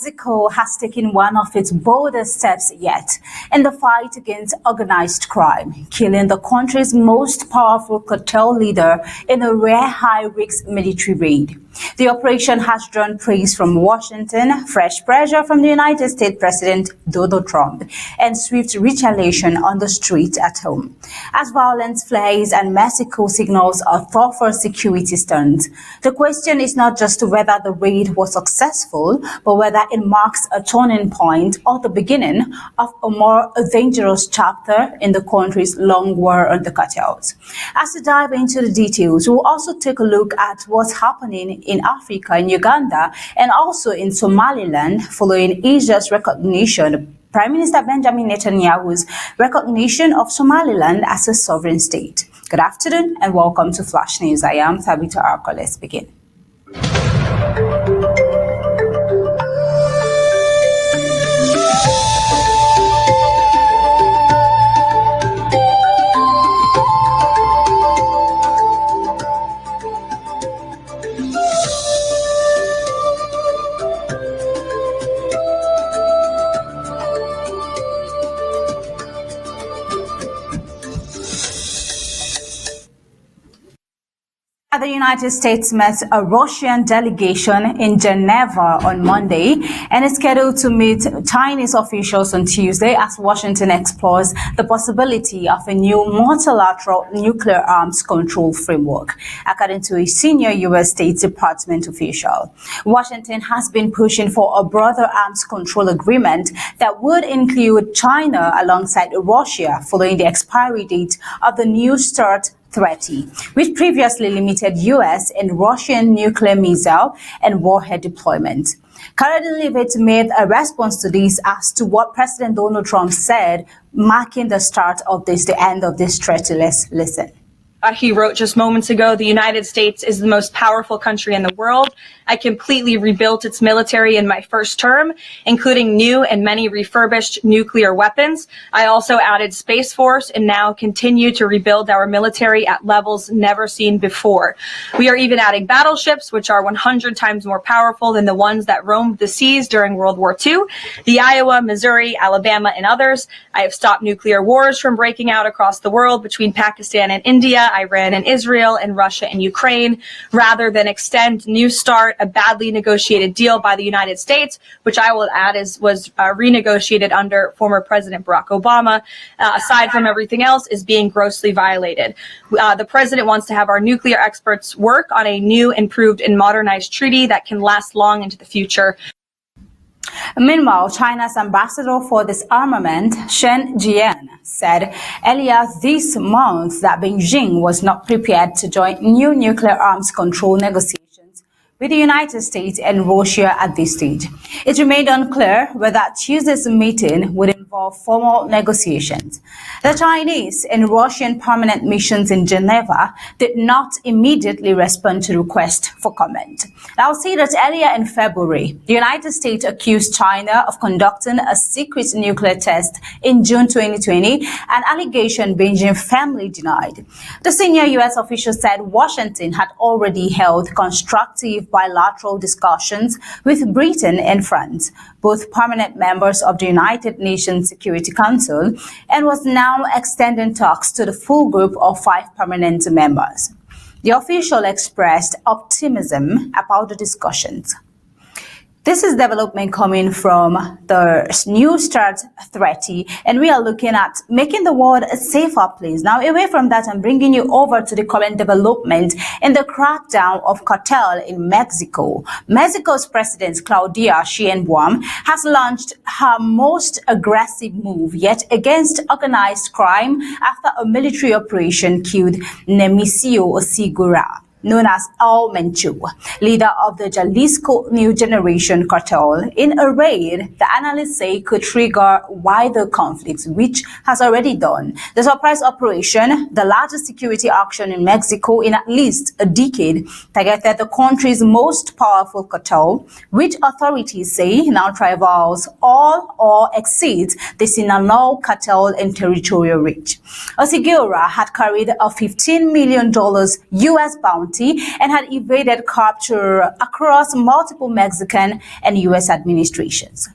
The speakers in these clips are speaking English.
Mexico has taken one of its boldest steps yet in the fight against organized crime, killing the country's most powerful cartel leader in a rare high-risk military raid. The operation has drawn praise from Washington, fresh pressure from the United States President Donald Trump, and swift retaliation on the street at home. As violence flares and Mexico signals a tougher security stance, the question is not just whether the raid was successful, but whether it marks a turning point or the beginning of a more dangerous chapter in the country's long war on the cartels. As we dive into the details, we'll also take a look at what's happening in Africa, in Uganda, and also in Somaliland following Asia's recognition, Prime Minister Benjamin Netanyahu's recognition of Somaliland as a sovereign state. Good afternoon and welcome to Flash News. I am Tabitha Arko. Let's begin. The United States met a Russian delegation in Geneva on Monday and is scheduled to meet Chinese officials on Tuesday as Washington explores the possibility of a new multilateral nuclear arms control framework, according to a senior U.S. State Department official. Washington has been pushing for a broader arms control agreement that would include China alongside Russia following the expiry date of the New START treaty, which previously limited U.S. and Russian nuclear missile and warhead deployment. Cartel made a response to this as to what President Donald Trump said, marking the start of the end of this treaty. Let's listen. He wrote just moments ago, the United States is the most powerful country in the world. I completely rebuilt its military in my first term, including new and many refurbished nuclear weapons. I also added Space Force and now continue to rebuild our military at levels never seen before. We are even adding battleships, which are 100 times more powerful than the ones that roamed the seas during World War II, the Iowa, Missouri, Alabama, and others. I have stopped nuclear wars from breaking out across the world between Pakistan and India, Iran and Israel, and Russia and Ukraine, rather than extend New START, a badly negotiated deal by the United States, which I will add was renegotiated under former President Barack Obama. Aside from everything else, is being grossly violated. The president wants to have our nuclear experts work on a new, improved, and modernized treaty that can last long into the future. Meanwhile, China's ambassador for disarmament, Shen Jian, said earlier this month that Beijing was not prepared to join new nuclear arms control negotiations with the United States and Russia at this stage. It remained unclear whether Tuesday's meeting would involve formal negotiations. The Chinese and Russian permanent missions in Geneva did not immediately respond to requests for comment. I'll say that earlier in February, the United States accused China of conducting a secret nuclear test in June 2020, an allegation Beijing firmly denied. The senior U.S. official said Washington had already held constructive bilateral discussions with Britain and France, both permanent members of the United Nations Security Council, and was now extending talks to the full group of 5 permanent members. The official expressed optimism about the discussions. This is development coming from the New START treaty, and we are looking at making the world a safer place. Now, away from that, I'm bringing you over to the current development in the crackdown of Cartel in Mexico. Mexico's President Claudia Sheinbaum has launched her most aggressive move yet against organized crime after a military operation killed Nemesio Segura, known as El Mencho, leader of the Jalisco New Generation Cartel, in a raid that analysts say could trigger wider conflicts, which has already done. The surprise operation, the largest security action in Mexico in at least a decade, targeted the country's most powerful cartel, which authorities say now rivals all or exceeds the Sinaloa cartel in territorial reach. Segura had carried a $15 million U.S. bounty County and had evaded capture across multiple Mexican and U.S. administrations.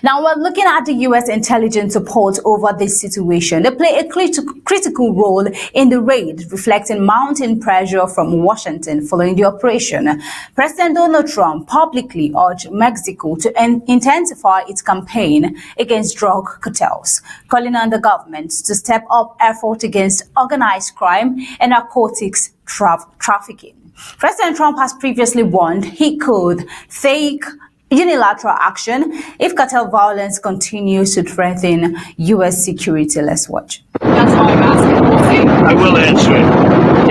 Now, we're looking at the U.S. intelligence report over this situation. They play a critical role in the raid, reflecting mounting pressure from Washington following the operation. President Donald Trump publicly urged Mexico to intensify its campaign against drug cartels, calling on the government to step up efforts against organized crime and narcotics trafficking. President Trump has previously warned he could take unilateral action if cartel violence continues to threaten U.S. security. Let's watch. That's all I'm asking. We'll see. I will answer it.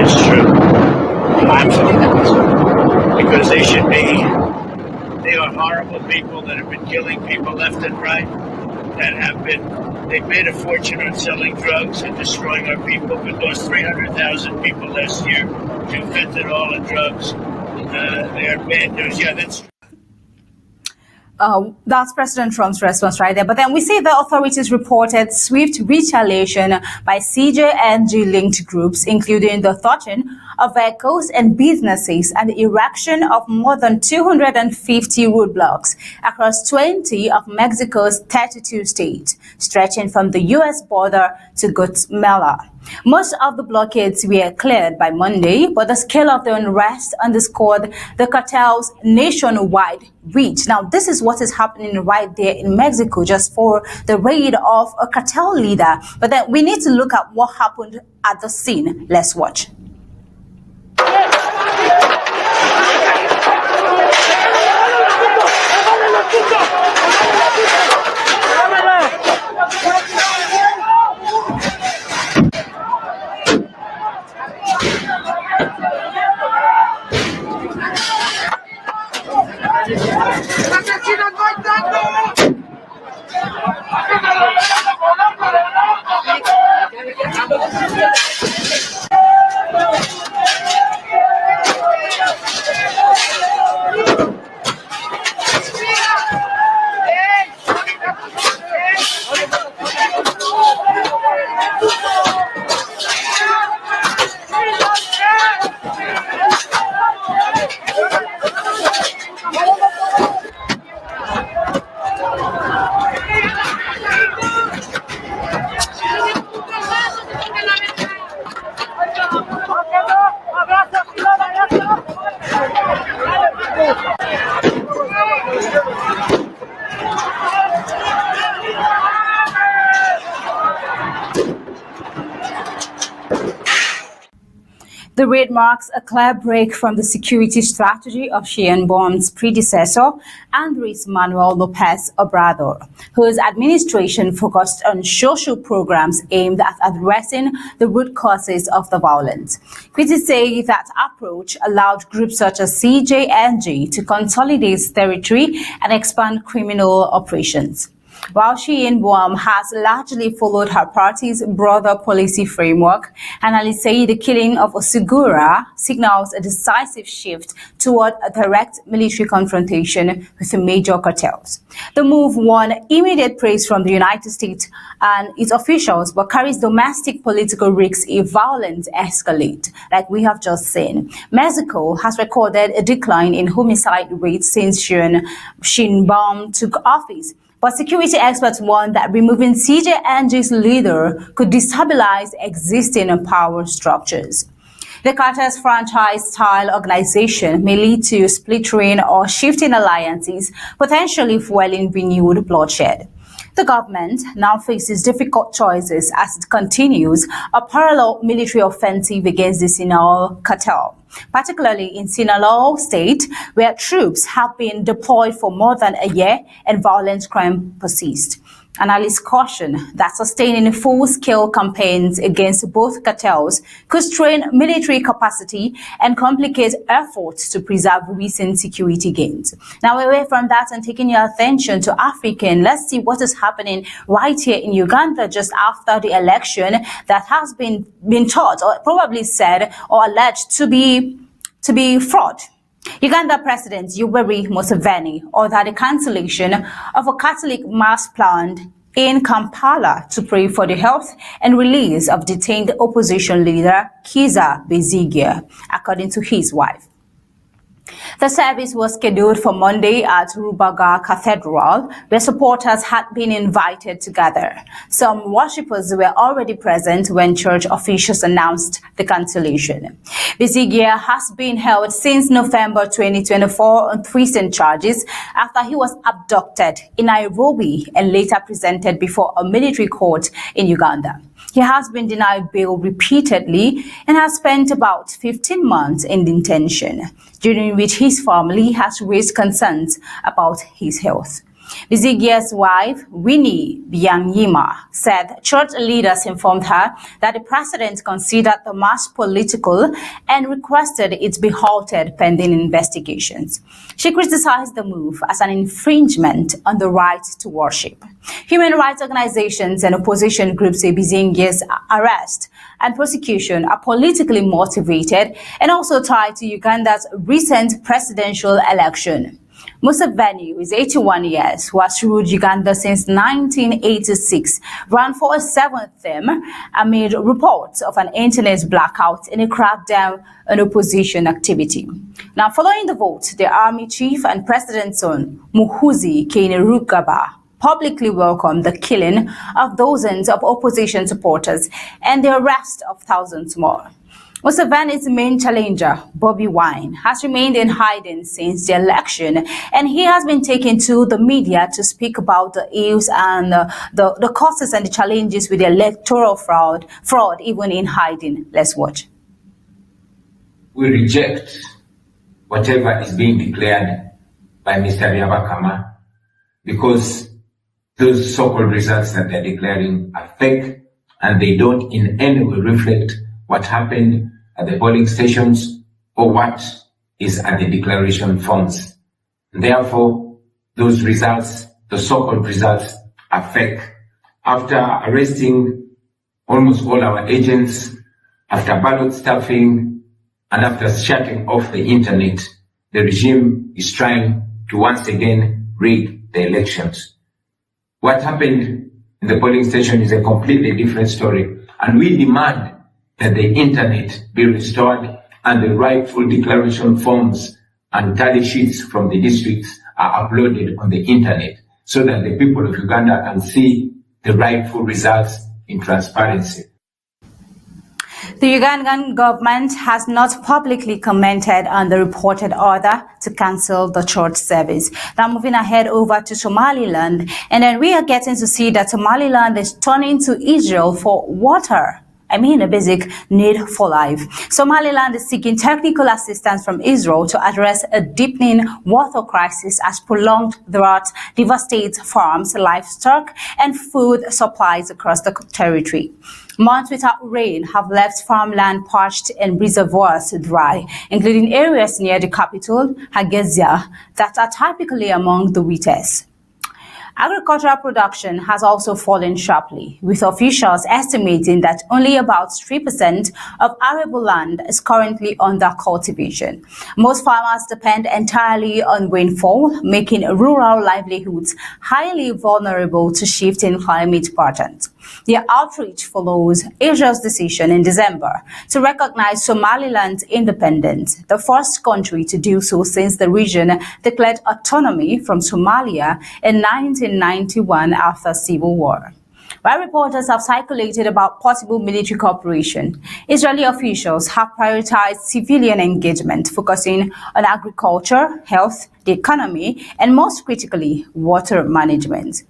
It's true. Absolutely. Because they are horrible people that have been killing people left and right, they've made a fortune on selling drugs and destroying our people. We lost 300,000 people last year to fentanyl and drugs. They are bad news. Yeah, that's true. That's President Trump's response right there. But then we see the authorities reported swift retaliation by CJNG-linked groups, including the thwarting of vehicles and businesses and the erection of more than 250 roadblocks across 20 of Mexico's 32 states, stretching from the U.S. border to Guatemala. Most of the blockades were cleared by Monday, but the scale of the unrest underscored the cartel's nationwide reach. Now, this is what is happening right there in Mexico, just for the raid of a cartel leader. But then we need to look at what happened at the scene. Let's watch. The raid marks a clear break from the security strategy of Sheinbaum's predecessor, Andres Manuel Lopez Obrador, whose administration focused on social programs aimed at addressing the root causes of the violence. Critics say that approach allowed groups such as CJNG to consolidate territory and expand criminal operations. While Sheinbaum has largely followed her party's broader policy framework, analysts say the killing of Osugura signals a decisive shift toward a direct military confrontation with the major cartels. The move won immediate praise from the United States and its officials, but carries domestic political risks if violence escalates, like we have just seen. Mexico has recorded a decline in homicide rates since Sheinbaum took office. But security experts warn that removing CJNG's leader could destabilize existing power structures. The cartel's franchise-style organization may lead to splintering or shifting alliances, potentially fueling renewed bloodshed. The government now faces difficult choices as it continues a parallel military offensive against the Sinaloa cartel, particularly in Sinaloa state, where troops have been deployed for more than a year and violent crime persists. Analysts caution that sustaining full-scale campaigns against both cartels could strain military capacity and complicate efforts to preserve recent security gains. Now, away from that and taking your attention to Africa, let's see what is happening right here in Uganda just after the election that has been taught or probably said or alleged to be fraud. Uganda President Yoweri Museveni ordered the cancellation of a Catholic mass planned in Kampala to pray for the health and release of detained opposition leader Kizza Besigye, according to his wife. The service was scheduled for Monday at Rubaga Cathedral, where supporters had been invited to gather. Some worshippers were already present when church officials announced the cancellation. Besigye has been held since November 2024 on treason charges after he was abducted in Nairobi and later presented before a military court in Uganda. He has been denied bail repeatedly and has spent about 15 months in detention, during which his family has raised concerns about his health. Besigye's wife, Winnie Byanyima, said church leaders informed her that the president considered the march political and requested it be halted pending investigations. She criticized the move as an infringement on the right to worship. Human rights organizations and opposition groups say Besigye's arrest and prosecution are politically motivated and also tied to Uganda's recent presidential election. Museveni, who is 81 years, who has ruled Uganda since 1986, ran for a seventh term amid reports of an internet blackout in a crackdown on opposition activity. Now, following the vote, the army chief and president's son, Muhoozi Kainerugaba, publicly welcomed the killing of dozens of opposition supporters and the arrest of thousands more. Museveni's main challenger, Bobi Wine, has remained in hiding since the election, and he has been taken to the media to speak about the ills and the causes and the challenges with the electoral fraud even in hiding. Let's watch. We reject whatever is being declared by Mr. Byabakama because those so-called results that they're declaring are fake and they don't in any way reflect what happened at the polling stations or what is at the declaration forms. Therefore, those results, the so-called results, are fake. After arresting almost all our agents, after ballot stuffing, and after shutting off the internet, the regime is trying to once again rig the elections. What happened in the polling station is a completely different story, and we demand that the internet be restored and the rightful declaration forms and tally sheets from the districts are uploaded on the internet so that the people of Uganda can see the rightful results in transparency. The Ugandan government has not publicly commented on the reported order to cancel the church service. Now moving ahead over to Somaliland, and then we are getting to see that Somaliland is turning to Israel for water. A basic need for life. Somaliland is seeking technical assistance from Israel to address a deepening water crisis as prolonged drought devastates farms, livestock, and food supplies across the territory. Months without rain have left farmland parched and reservoirs dry, including areas near the capital, Hargeisa, that are typically among the wettest. Agricultural production has also fallen sharply, with officials estimating that only about 3% of arable land is currently under cultivation. Most farmers depend entirely on rainfall, making rural livelihoods highly vulnerable to shifting climate patterns. The outreach follows Israel's decision in December to recognize Somaliland's independence, the first country to do so since the region declared autonomy from Somalia in 1991 after civil war. While reporters have speculated about possible military cooperation, Israeli officials have prioritized civilian engagement, focusing on agriculture, health, the economy, and most critically, water management.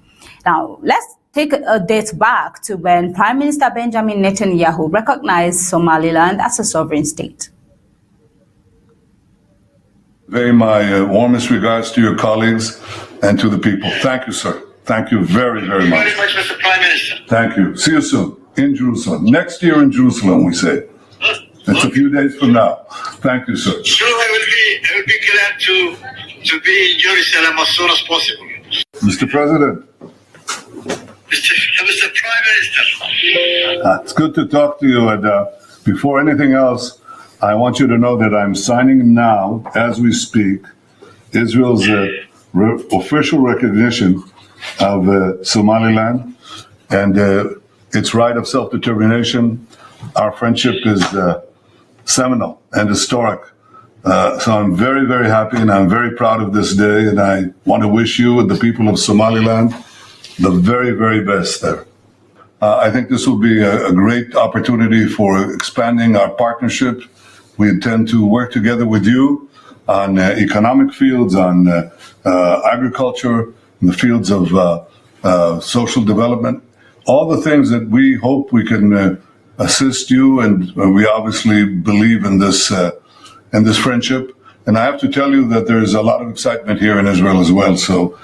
Now, let's take a date back to when Prime Minister Benjamin Netanyahu recognized Somaliland as a sovereign state. Convey my warmest regards to your colleagues and to the people. Thank you, sir. Thank you very, very much. Thank you very much, Mr. Prime Minister. Thank you. See you soon in Jerusalem. Next year in Jerusalem, we say. It's a few days from now. Thank you, sir. Sure, I will be glad to be in Jerusalem as soon as possible. Mr. President. Mr. Prime Minister. It's good to talk to you. And before anything else, I want you to know that I'm signing now, as we speak, Israel's official recognition of Somaliland and its right of self-determination. Our friendship is seminal and historic. So I'm very, very happy and I'm very proud of this day. And I want to wish you and the people of Somaliland the very, very best there. I think this will be a great opportunity for expanding our partnership. We intend to work together with you on economic fields, on agriculture, in the fields of social development, all the things that we hope we can assist you, and we obviously believe in this friendship. And I have to tell you that there's a lot of excitement here in Israel as well. So,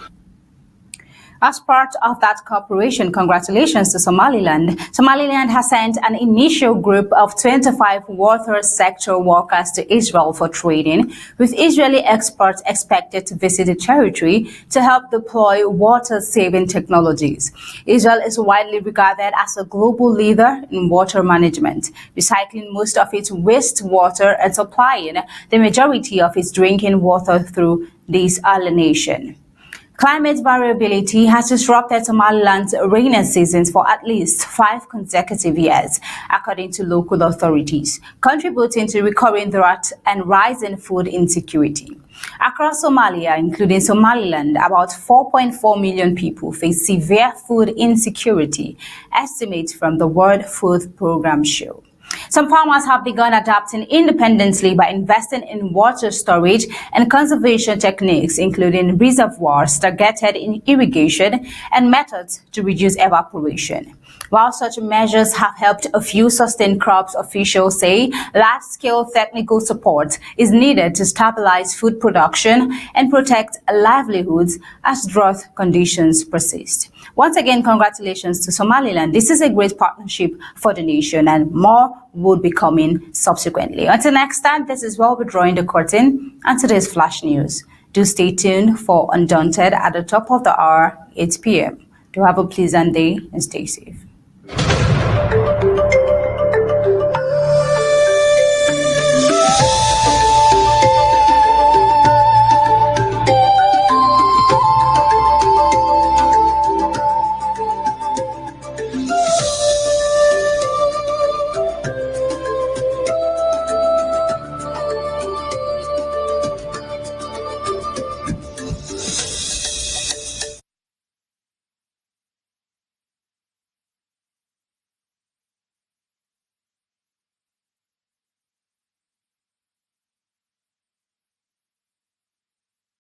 as part of that cooperation, congratulations to Somaliland. Somaliland has sent an initial group of 25 water sector workers to Israel for training, with Israeli experts expected to visit the territory to help deploy water-saving technologies. Israel is widely regarded as a global leader in water management, recycling most of its wastewater and supplying the majority of its drinking water through this island nation. Climate variability has disrupted Somaliland's rainy seasons for at least 5 consecutive years, according to local authorities, contributing to recurring drought and rising food insecurity. Across Somalia, including Somaliland, about 4.4 million people face severe food insecurity, estimates from the World Food Programme show. Some farmers have begun adapting independently by investing in water storage and conservation techniques, including reservoirs targeted in irrigation and methods to reduce evaporation. While such measures have helped a few sustain crops, officials say large-scale technical support is needed to stabilize food production and protect livelihoods as drought conditions persist. Once again, congratulations to Somaliland. This is a great partnership for the nation, and more would be coming subsequently. Until next time, this is where we're drawing the curtain on today's Flash News. Do stay tuned for Undaunted at the top of the hour, 8 p.m. Do have a pleasant day and stay safe.